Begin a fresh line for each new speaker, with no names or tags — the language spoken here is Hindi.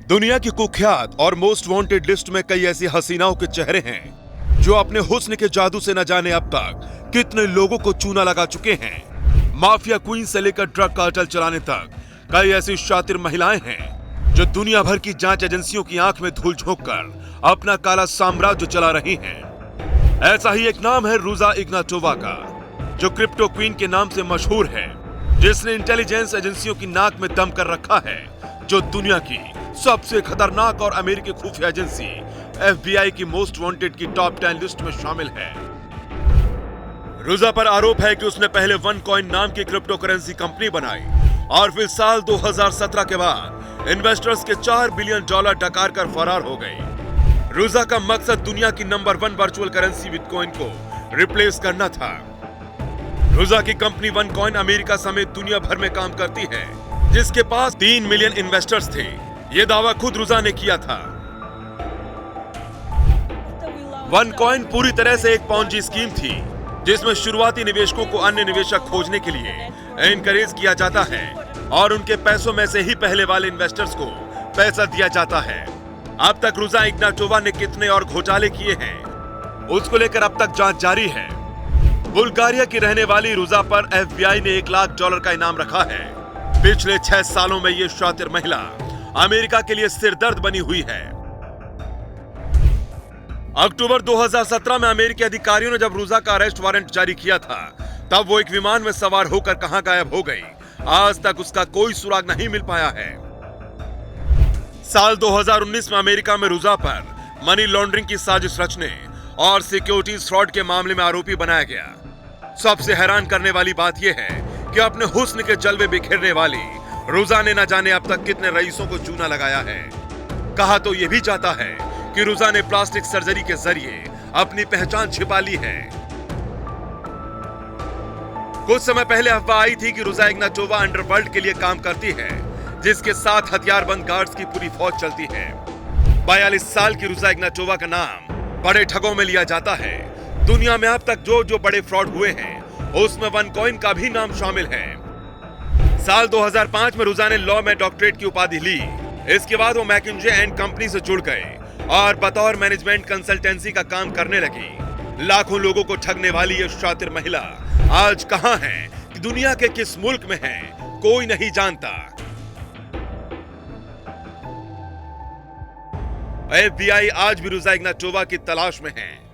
दुनिया की कुख्यात और मोस्ट वांटेड लिस्ट में कई ऐसी हसीनाओं के चेहरे हैं जो अपने हुस्न के जादू से न जाने अब तक कितने लोगों को चूना लगा चुके हैं। माफिया क्वीन से लेकर ड्रग कार्टेल चलाने तक कई ऐसी शातिर महिलाएं हैं जो दुनिया भर की जांच एजेंसियों की आंख में धूल झोंक कर अपना काला साम्राज्य चला रही हैं। ऐसा ही एक नाम है रूजा इग्नाटोवा का, जो क्रिप्टो क्वीन के नाम से मशहूर है, जिसने इंटेलिजेंस एजेंसियों की नाक में दम कर रखा है, जो दुनिया की सबसे खतरनाक और अमेरिकी खुफिया एजेंसी FBI की मोस्ट वांटेड की टॉप 10 लिस्ट में शामिल है। रूजा पर आरोप है कि उसने पहले OneCoin नाम की क्रिप्टो करेंसी कंपनी बनाई और फिर साल 2017 के बाद इन्वेस्टर्स के $4 बिलियन डकार कर फरार हो गई। रूजा का मकसद दुनिया की नंबर 1 वर्चुअल करेंसी बिटकॉइन को रिप्लेस करना था। रूजा की कंपनी OneCoin अमेरिका समेत दुनिया भर में काम करती है, जिसके पास 3 मिलियन इन्वेस्टर्स थे। ये दावा खुद रूजा ने किया था। OneCoin पूरी तरह से एक पॉन्जी स्कीम थी, जिसमें शुरुआती निवेशकों को अन्य निवेशक खोजने के लिए एनकरेज किया जाता है और उनके पैसों में से ही पहले वाले इन्वेस्टर्स को पैसा दिया जाता है। अब तक रूजा इग्नाटोवा ने कितने और घोटाले किए हैं, उसको लेकर अब तक जांच जारी है। बुल्गारिया की रहने वाली रूजा पर FBI ने $1 लाख का इनाम रखा है। पिछले 6 सालों में ये शातिर महिला अमेरिका के लिए सिरदर्द बनी हुई है। अक्टूबर 2017 में अमेरिकी अधिकारियों ने जब रूजा का अरेस्ट वारंट जारी किया था, तब वो एक विमान में सवार होकर कहां गायब हो गई, आज तक उसका कोई सुराग नहीं मिल पाया है। साल 2019 में अमेरिका में रूजा पर मनी लॉन्ड्रिंग की साजिश रचने और सिक्योरिटीज फ्रॉड के मामले में आरोपी बनाया गया। सबसे हैरान करने वाली बात यह है कि अपने हुस्न के जलवे बिखेरने वाली रूजा ने न जाने अब तक कितने रईसों को चूना लगाया है। कहा तो यह भी जाता है कि रूजा ने प्लास्टिक सर्जरी के जरिए अपनी पहचान छिपा ली है। कुछ समय पहले अफवाह आई थी कि रूजा इग्नाटोवा अंडरवर्ल्ड के लिए काम करती है, जिसके साथ हथियारबंद गार्ड्स की पूरी फौज चलती है। 42 साल की रूजा इग्नाटोवा का नाम बड़े ठगों में लिया जाता है। दुनिया में अब तक जो बड़े फ्रॉड हुए हैं, उसमें OneCoin का भी नाम शामिल है। साल 2005 में रूजा ने लॉ में डॉक्टरेट की उपाधि ली। इसके बाद वो मैकिन्जे एंड कंपनी से जुड़ गए और बतौर मैनेजमेंट कंसल्टेंसी का काम करने लगी। लाखों लोगों को ठगने वाली ये शातिर महिला आज कहां है, दुनिया के किस मुल्क में है, कोई नहीं जानता। FBI आज भी रूजा इग्नाटोवा की तलाश में है।